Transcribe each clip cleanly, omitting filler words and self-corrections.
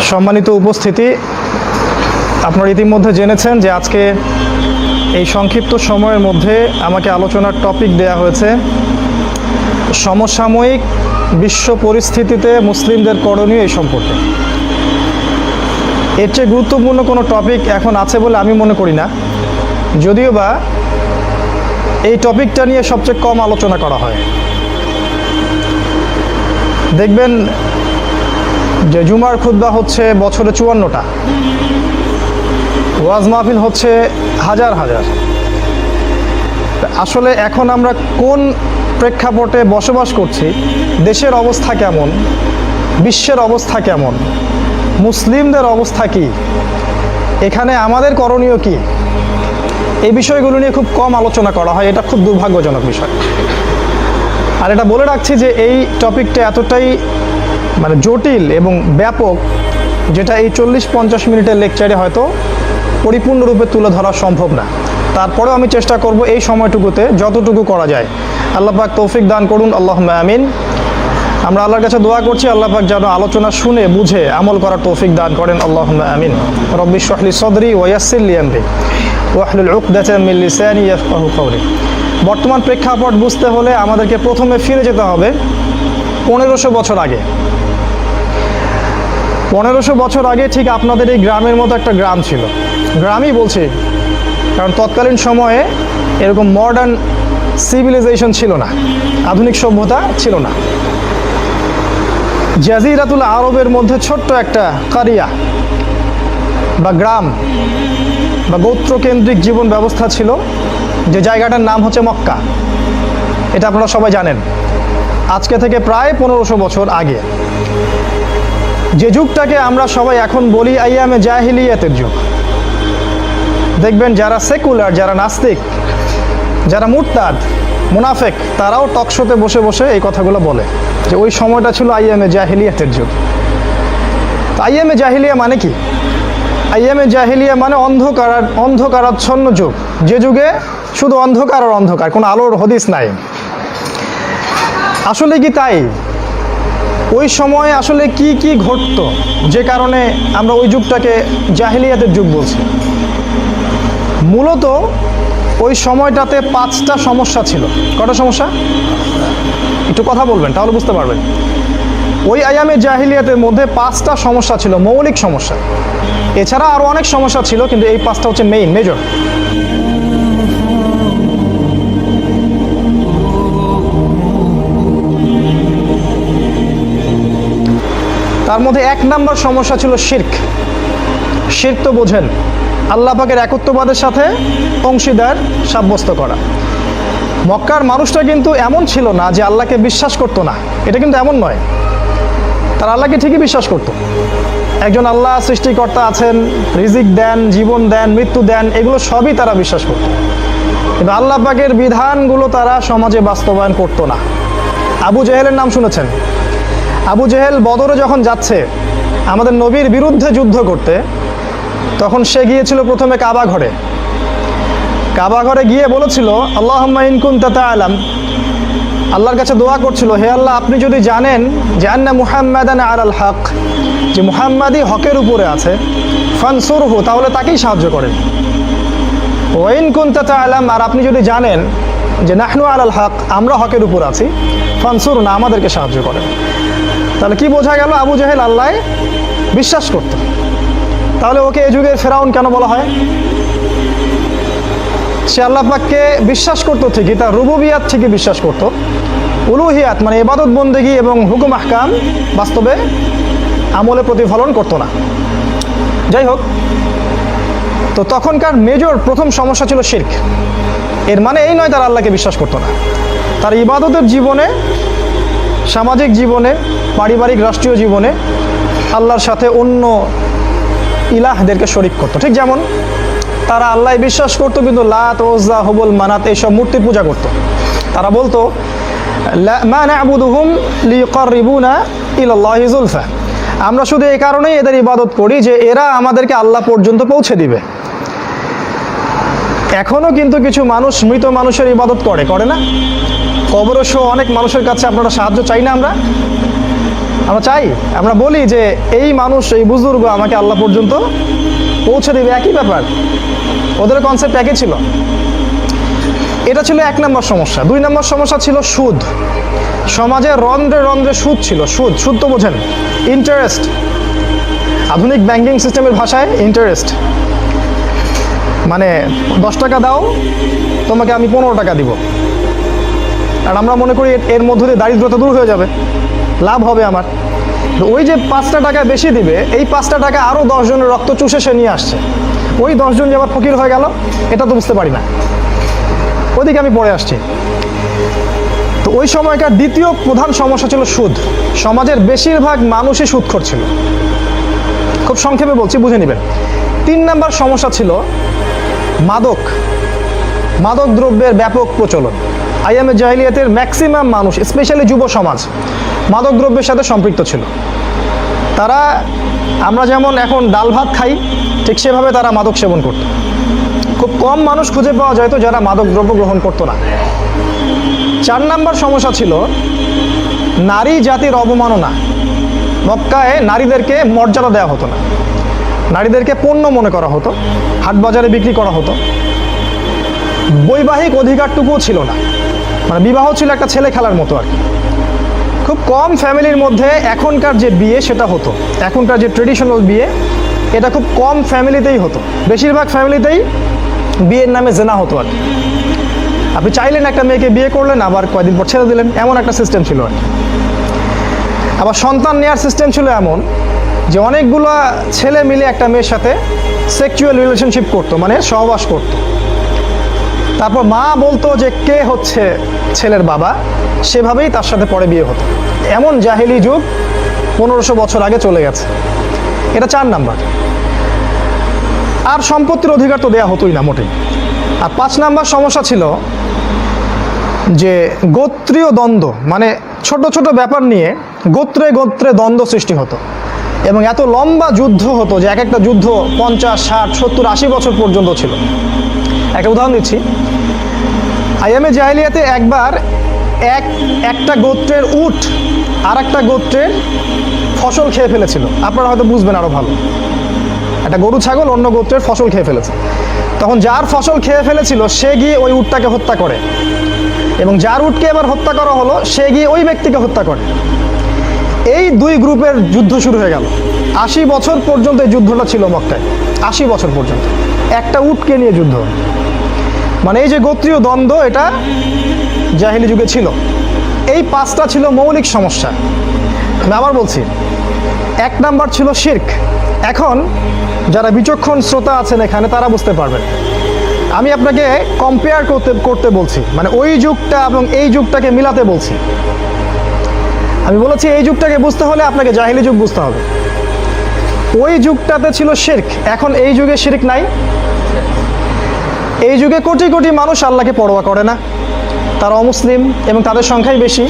সম্মানিত উপস্থিতি, আপনারা ইতিমধ্যে জেনেছেন যে আজকে এই সংক্ষিপ্ত সময়ের মধ্যে আমাকে আলোচনার টপিক দেয়া হয়েছে সমসাময়িক বিশ্ব পরিস্থিতিতে মুসলিমদের করণীয় এই সম্পর্কে। এর চেয়ে গুরুত্বপূর্ণ কোনো টপিক এখন আছে বলে আমি মনে করি না, যদিও বা এই টপিকটা নিয়ে সবচেয়ে কম আলোচনা করা হয়। দেখবেন যে জুমার খুতবা হচ্ছে বছরে 54টা, ওয়াজ মাহফিল হচ্ছে হাজার হাজার। আসলে এখন আমরা কোন প্রেক্ষাপটে বসবাস করছি, দেশের অবস্থা কেমন, বিশ্বের অবস্থা কেমন, মুসলিমদের অবস্থা কি, এখানে আমাদের করণীয় কি, এই বিষয়গুলো নিয়ে খুব কম আলোচনা করা হয়। এটা খুব দুর্ভাগ্যজনক বিষয়। আর এটা বলে রাখছি যে এই টপিকটা এতটাই জটিল এবং ব্যাপক, যেটা এই 40-50 মিনিটের লেকচারে হয়তো পরিপূর্ণরূপে তুলে ধরা সম্ভব না। তারপরেও আমি চেষ্টা করব এই সময়টুকুতে যতটুকু করা যায়। আল্লাহ পাক তৌফিক দান করুন, আল্লাহুম্মা আমিন। আমরা আল্লাহর কাছে দোয়া করছি আল্লাহ পাক যেন আলোচনা শুনে বুঝে আমল করার তৌফিক দান করেন, আল্লাহুম্মা আমিন। রব্বি ইশরাহ লি সাদরি ওয়া ইয়াসসির লি আমরি ওয়াহলুল উকদাতাম মিন লিসানি ইয়াফকাহু কওলি। বর্তমান প্রেক্ষাপট বুঝতে হলে আমাদেরকে প্রথমে ফিরে যেতে হবে 1500 বছর আগে। 1500 বছর আগে ঠিক আপনাদের এই গ্রামের মতো একটা গ্রাম ছিল। গ্রামই বলছি কারণ তৎকালীন সময়ে এরকম মডার্ন সিভিলাইজেশন ছিল না, আধুনিক সভ্যতা ছিল না। জাজিরাতুল আরবের মধ্যে ছোট্ট একটা কারিয়া বা গ্রাম বা গোত্রকেন্দ্রিক জীবন ব্যবস্থা ছিল, যে জায়গাটার নাম হচ্ছে মক্কা। এটা আপনারা সবাই জানেন। আজকে থেকে প্রায় 1500 বছর আগে, যে যুগটাকে আমরা সবাই এখন বলি আইয়ামে জাহিলিয়াতের যুগ। দেখবেন যারা সেকুলার, যারা নাস্তিক, যারা মুরতাদ, মুনাফেক, তারাও টকশোতে বসে বসে এই কথাগুলো বলে যে ওই সময়টা ছিল আইয়ামে জাহিলিয়াতের যুগ। তো আইয়ামে জাহিলিয়া মানে কি? আইয়ামে জাহিলিয়া মানে অন্ধকারাচ্ছন্ন যুগ, যে যুগে শুধু অন্ধকার আর অন্ধকার, কোনো আলোর হদিস নাই। আসলে কি তাই? ওই সময় আসলে কি কি ঘটতো যে কারণে আমরা ওই যুগটাকে জাহিলিয়াতের যুগ বলছি? মূলত ওই সময়টাতে 5টা সমস্যা ছিল। কটা সমস্যা? একটু কথা বলবেন তাহলে বুঝতে পারবেন। ওই আইয়ামে জাহিলিয়াতের মধ্যে 5টা সমস্যা ছিল, মৌলিক সমস্যা। এছাড়া আরও অনেক সমস্যা ছিল, কিন্তু এই 5টা হচ্ছে মেজর। তার মধ্যে 1 নম্বর সমস্যা ছিল শিরক। শিরক তো বোঝেন, আল্লাহ পাকের একত্ববাদের সাথে অংশীদার সাব্যস্ত করা। মক্কার মানুষটা কিন্তু এমন ছিল না যে আল্লাহকে বিশ্বাস করতো না, এটা কিন্তু এমন নয়। তারা আল্লাহকে ঠিকই বিশ্বাস করতো। একজন আল্লাহ সৃষ্টিকর্তা আছেন, রিজিক দেন, জীবন দেন, মৃত্যু দেন, এগুলো সবই তারা বিশ্বাস করত। কিন্তু আল্লাহ পাকের বিধানগুলো তারা সমাজে বাস্তবায়ন করতো না। আবু জেহেলের নাম শুনেছেন? আবু জেহেল বদরে যখন যাচ্ছে আমাদের নবীর বিরুদ্ধে যুদ্ধ করতে, তখন সে গিয়েছিল প্রথমে কাবা ঘরে। কাবা ঘরে গিয়ে বলেছিল আল্লাহুম্মা ইন কুনতা তা'লাম, আল্লাহর কাছে দোয়া করছিল, হে আল্লাহ আপনি যদি জানেন যে আন্না মুহাম্মাদান আলাল হক, যে মুহাম্মাদই হকের উপরে আছে, ফানসুরহু, তাহলে তাকেই সাহায্য করেন। ওয়া ইন কুনতা তা'লাম, আর আপনি যদি জানেন যে নাহনু আলাল হক, আমরা হকের উপর আছি, ফানসুরনা, আমাদেরকে সাহায্য করেন। তাহলে কি বোঝা গেল? আবু জেহেল আল্লাহ বিশ্বাস করত। তাহলে ওকে এই যুগে ফেরাউন কেন বলা হয়? সে আল্লাহ পাককে বিশ্বাস করতো ঠিকই, তার রুবুবিয়াত ঠিকই বিশ্বাস করত, উলুহিয়াত মানে ইবাদত বন্দেগী এবং হুকুম আহকাম বাস্তবে আমলে প্রতিফলন করতো না। যাই হোক, তো তখনকার মেজর প্রথম সমস্যা ছিল শিরক। এর মানে এই নয় তারা আল্লাহকে বিশ্বাস করতো না, তার ইবাদতের জীবনে, সামাজিক জীবনে, পারিবারিক রাষ্ট্রীয় জীবনে আল্লাহর সাথে অন্য ইলাহদেরকে শরিক করতো। ঠিক যেমন তারা আল্লাহ বিশ্বাস করতো কিন্তু লাত, ওজ্জা, হুবল, মানাত এইসব মূর্তির পূজা করত। তারা বলতো মা না'বুদুহুম লিয়ুকাররিবুনা ইলাল্লাহি যুলফা, আমরা শুধু এই কারণেই এদের ইবাদত করি যে এরা আমাদেরকে আল্লাহ পর্যন্ত পৌঁছে দিবে। এখনও কিন্তু কিছু মানুষ মৃত মানুষের ইবাদত করে না? কবরসহ অনেক মানুষের কাছে আপনারা সাহায্য চাই না আমরা? আমরা চাই, আমরা বলি যে এই মানুষ, এই বুজুর্গ আমাকে আল্লাহ পর্যন্ত পৌঁছে দেবে, একই ব্যাপার, ওদের কনসেপ্ট একই ছিল। এটা ছিল 1 নম্বর সমস্যা। 2 নম্বর সমস্যা ছিল সুদ। সমাজে রন্ধ্রে রন্ধ্রে সুদ ছিল। সুদ তো বোঝেন, ইন্টারেস্ট। আধুনিক ব্যাংকিং সিস্টেমের ভাষায় ইন্টারেস্ট, মানে 10 টাকা দাও, তোমাকে আমি 15 টাকা দিব। আর আমরা মনে করি এর মধ্য দিয়ে দারিদ্রতা দূর হয়ে যাবে, লাভ হবে আমার। ওই যে 5টা টাকা বেশি দিবে, এই 5টা টাকা আরও 10 জনের রক্ত চুষে সে নিয়ে আসছে। ওই 10 জন যে আবার ফকির হয়ে গেল, এটা তো বুঝতে পারি না। ওইদিকে আমি পড়ে আসছি। তো ওই সময়কার দ্বিতীয় প্রধান সমস্যা ছিল সুদ। সমাজের বেশিরভাগ মানুষই সুদখোর ছিল। খুব সংক্ষেপে বলছি, বুঝে নেবেন। 3 নম্বর সমস্যা ছিল মাদক দ্রব্যের ব্যাপক প্রচলন। আইয়ামে জাহিলিয়াতের ম্যাক্সিমাম মানুষ, স্পেশালি যুব সমাজ, মাদক দ্রব্যের সাথে সম্পৃক্ত ছিল। তারা, আমরা যেমন এখন ডাল ভাত খাই, ঠিক সেভাবে তারা মাদক সেবন করত। খুব কম মানুষ খুঁজে পাওয়া যেত যারা মাদক দ্রব্য গ্রহণ করতো না। 4 নম্বর সমস্যা ছিল নারী জাতির অবমাননা। মক্কায় নারীদেরকে মর্যাদা দেওয়া হতো না, নারীদেরকে পণ্য মনে করা হতো, হাট বাজারে বিক্রি করা হতো। বৈবাহিক অধিকারটুকুও ছিল না, মানে বিবাহ ছিল একটা ছেলে খেলার মতো আর কি। খুব কম ফ্যামিলির মধ্যে এখনকার যে বিয়ে সেটা হতো, এখনকার যে ট্রেডিশনাল বিয়ে, এটা খুব কম ফ্যামিলিতেই হতো। বেশিরভাগ ফ্যামিলিতেই বিয়ের নামে জেনা হতো আর কি। আপনি চাইলেন একটা মেয়েকে বিয়ে করলেন, আবার কয়েকদিন পর ছেড়ে দিলেন, এমন একটা সিস্টেম ছিল আর কি। আবার সন্তান নেওয়ার সিস্টেম ছিল এমন যে অনেকগুলো ছেলে মিলে একটা মেয়ের সাথে সেক্সুয়াল রিলেশনশিপ করতো, মানে সহবাস করতো। তারপর মা বলতো যে কে হচ্ছে ছেলের বাবা, সেভাবেই তার সাথে পরে বিয়ে হতো। এমন জাহেলি যুগ 1500 বছর আগে চলে গেছে। এটা 4 নাম্বার। আর সম্পত্তির অধিকার তো দেওয়া হতোই না মোটেই। আর 5 নাম্বার সমস্যা ছিল যে গোত্রীয় দ্বন্দ্ব, মানে ছোট ছোট ব্যাপার নিয়ে গোত্রে গোত্রে দ্বন্দ্ব সৃষ্টি হতো, এবং এত লম্বা যুদ্ধ হতো যে এক একটা যুদ্ধ 50, 60, 70, 80 বছর পর্যন্ত ছিল। একটা উদাহরণ দিচ্ছি। আইয়ামে জাহিলিয়াতে একবার একটা গোত্রের উট আর একটা গোত্রের ফসল খেয়ে ফেলেছিল। আপনারা হয়তো বুঝবেন আরো ভালো। একটা গরু ছাগল অন্য গোত্রের ফসল খেয়ে ফেলেছে। তখন যার ফসল খেয়ে ফেলেছিল সে গিয়ে ওই উটটাকে হত্যা করে, এবং যার উটকে এবার হত্যা করা হলো সে গিয়ে ওই ব্যক্তিকে হত্যা করে। এই 2 গ্রুপের যুদ্ধ শুরু হয়ে গেল। 80 বছর পর্যন্ত এই যুদ্ধটা ছিল মক্কায়। 80 বছর পর্যন্ত একটা উটকে নিয়ে যুদ্ধ। মানে এই যে গোত্রীয় দ্বন্দ্ব, এটা জাহিলি যুগে ছিল। এই 5টা ছিল মৌলিক সমস্যা। আমি আবার বলছি, 1 নাম্বার ছিল শিরক। এখন যারা বিচক্ষণ শ্রোতা আছেন এখানে, তারা বুঝতে পারবেন। আমি আপনাকে কম্পেয়ার করতে বলছি, মানে ওই যুগটা এবং এই যুগটাকে মিলাতে বলছি। আমি বলেছি এই যুগটাকে বুঝতে হলে আপনাকে জাহিলি যুগ বুঝতে হবে। ওই যুগটাতে ছিল শিরক, এখন এই যুগে শিরক নাই। এই যুগে কোটি কোটি মানুষ আল্লাহকে পরোয়া করে না, তারা অমুসলিম এবং তাদের সংখ্যাই বেশি।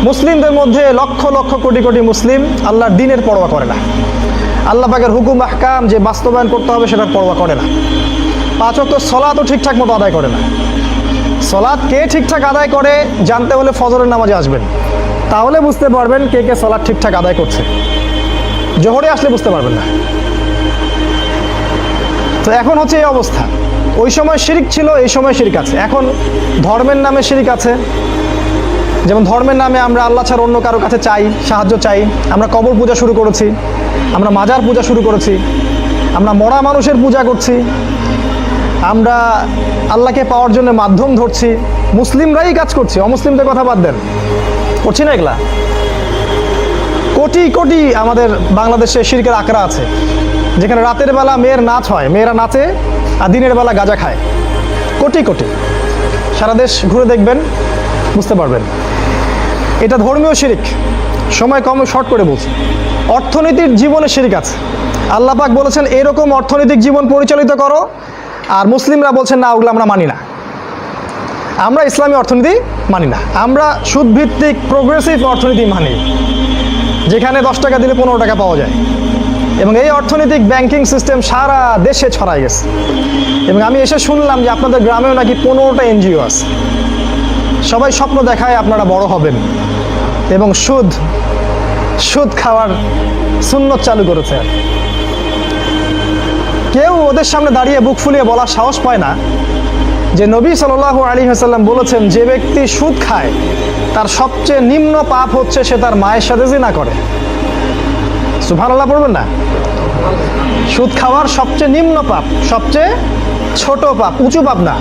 মুসলিমদের মধ্যে লক্ষ লক্ষ কোটি কোটি মুসলিম আল্লাহর দ্বীনের পরোয়া করে না, আল্লাহ পাকের হুকুম আহকাম যে বাস্তবায়ন করতে হবে সেটার পরোয়া করে না। 5 ওয়াক্ত সলাতও ঠিকঠাক মতো আদায় করে না। সলাত কে ঠিকঠাক আদায় করে জানতে হলে ফজরের নামাজে আসবেন, তাহলে বুঝতে পারবেন কে কে সলাত ঠিকঠাক আদায় করছে। জোহরে আসলে বুঝতে পারবেন না। তো এখন হচ্ছে এই অবস্থা। ওই সময় শিরক ছিল, এই সময় শিরক আছে। এখন ধর্মের নামে শিরক আছে। যেমন ধর্মের নামে আমরা আল্লাহ ছাড়া অন্য কারো কাছে চাই, সাহায্য চাই। আমরা কবর পূজা শুরু করেছি, আমরা মাজার পূজা শুরু করেছি, আমরা মরা মানুষের পূজা করছি, আমরা আল্লাহকে পাওয়ার জন্য মাধ্যম ধরছি। মুসলিমরাই কাজ করছি, অমুসলিমদের কথা বাদ দেন, করছি না এগুলা। কোটি কোটি আমাদের বাংলাদেশে শিরকের আকড়া আছে, যেখানে রাতের বেলা মেয়ের নাচ হয়, মেয়েরা নাচে, আর দিনের বেলা গাঁজা খায়। কোটি কোটি, সারা দেশ ঘুরে দেখবেন, বুঝতে পারবেন। এটা ধর্মীয় শিরক। সময় কম, শর্ট করে বলছি। অর্থনীতির জীবনে শিরক আছে। আল্লাহ পাক বলেছেন এরকম অর্থনৈতিক জীবন পরিচালিত করো, আর মুসলিমরা বলছেন না, ওগুলো আমরা মানি না। আমরা ইসলামী অর্থনীতি মানি না, আমরা সুদভিত্তিক প্রোগ্রেসিভ অর্থনীতি মানি, যেখানে 10 টাকা দিলে 15 টাকা পাওয়া যায়। এবং এই অর্থনৈতিক ব্যাংকিং সিস্টেম সারা দেশে ছড়াই গেছে। এবং আমি এসে শুনলাম যে আপনাদের গ্রামেও নাকি 15টা এনজিও আছে। সবাই স্বপ্ন দেখায় আপনারা বড় হবেন এবং সুদ সুদ খাওয়ার সুন্নত চালু করেছে। কেউ ওদের সামনে দাঁড়িয়ে বুক ফুলিয়ে বলার সাহস পায় না যে নবী সাল্লাল্লাহু আলাইহি ওয়াসাল্লাম বলেছেন, যে ব্যক্তি সুদ খায় তার সবচেয়ে নিম্ন পাপ হচ্ছে সে তার মায়ের সাথে জিনা করে। সুবহানাল্লাহ পড়বেন না? সুদ খাওয়ার সবচেয়ে নিম্ন পাপ, সবচেয়ে ছোট পাপ, উঁচু পাপ না।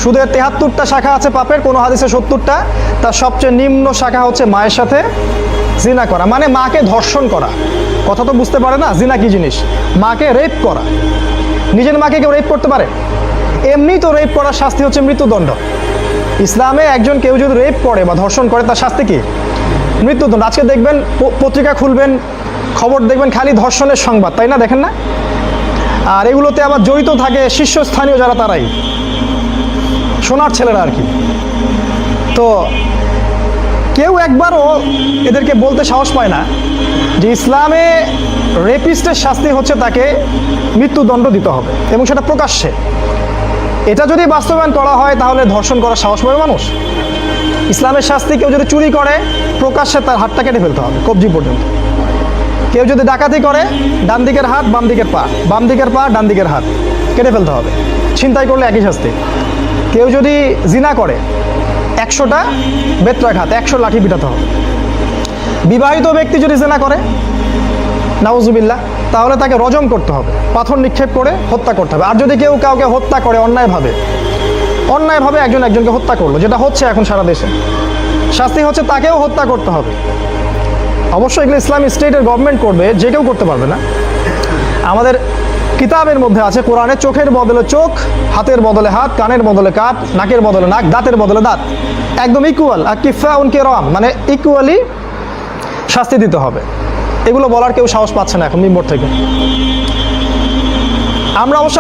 সুদের ৭৩টা শাখা আছে পাপের, কোনো হাদিসে ৭০টা, তার সবচেয়ে নিম্ন শাখা হচ্ছে মায়ের সাথে জিনা করা, মানে মাকে ধর্ষণ করা। কথা তো বুঝতে পারে না জিনা কি জিনিস। মাকে রেপ করা। নিজের মাকে কেউ রেপ করতে পারে? এমনি তো রেপ করার শাস্তি হচ্ছে মৃত্যুদণ্ড। ইসলামে একজন কেউ যদি রেপ করে বা ধর্ষণ করে তার শাস্তি কি? মৃত্যুদণ্ড। আজকে দেখবেন পত্রিকা খুলবেন, খবর দেখবেন খালি ধর্ষণের সংবাদ, তাই না? দেখেন না? আর এগুলোতে আবার জড়িত থাকে শীর্ষস্থানীয় যারা, তারাই সোনার ছেলেরা আর কি। তো কেউ একবারও এদেরকে বলতে সাহস পায় না যে ইসলামে রেপিস্টের শাস্তি হচ্ছে তাকে মৃত্যুদণ্ড দিতে হবে, এবং সেটা প্রকাশ্যে। এটা যদি বাস্তবায়ন করা হয় তাহলে ধর্ষণ করার সাহস পাবে মানুষ? ইসলামের শাস্তি, কেউ যদি চুরি করে প্রকাশ্যে তার হাতটা কেটে ফেলতে হবে কবজি পর্যন্ত। কেউ যদি ডাকাতি করে ডান দিকের হাত বাম দিকের পা, বাম দিকের পা ডান দিকের হাত কেটে ফেলতে হবে। ছিনতাই করলে একই শাস্তি। কেউ যদি জিনা করে ১০০টা বেত্রাঘাত, ১০০ লাঠি পিটাতে হবে। বিবাহিত ব্যক্তি যদি জিনা করে নাউজুবিল্লাহ, তাহলে তাকে রজম করতে হবে, পাথর নিক্ষেপ করে হত্যা করতে হবে। আর যদি কেউ কাউকে হত্যা করে অন্যায়ভাবে একজনকে হত্যা করলো, যেটা হচ্ছে এখন সারা দেশে, শাস্তি হচ্ছে তাকেও হত্যা করতে হবে। অবশ্যই এগুলো ইসলামী স্টেটের গভর্নমেন্ট করবে, যে কেউ করতে পারবে না। আমাদের কিতাবের মধ্যে আছে কোরআনে চোখের বদলে চোখ, হাতের বদলে হাত, কানের বদলে কান, নাকের বদলে নাক, দাঁতের বদলে দাঁত, একদম ইকুয়াল। আর কিফাউন কিরাম, মানে ইকুয়ালি শাস্তি দিতে হবে। এগুলো বলার কেউ সাহস পাচ্ছে না এখন মিম্বর থেকে। আমরা অবশ্য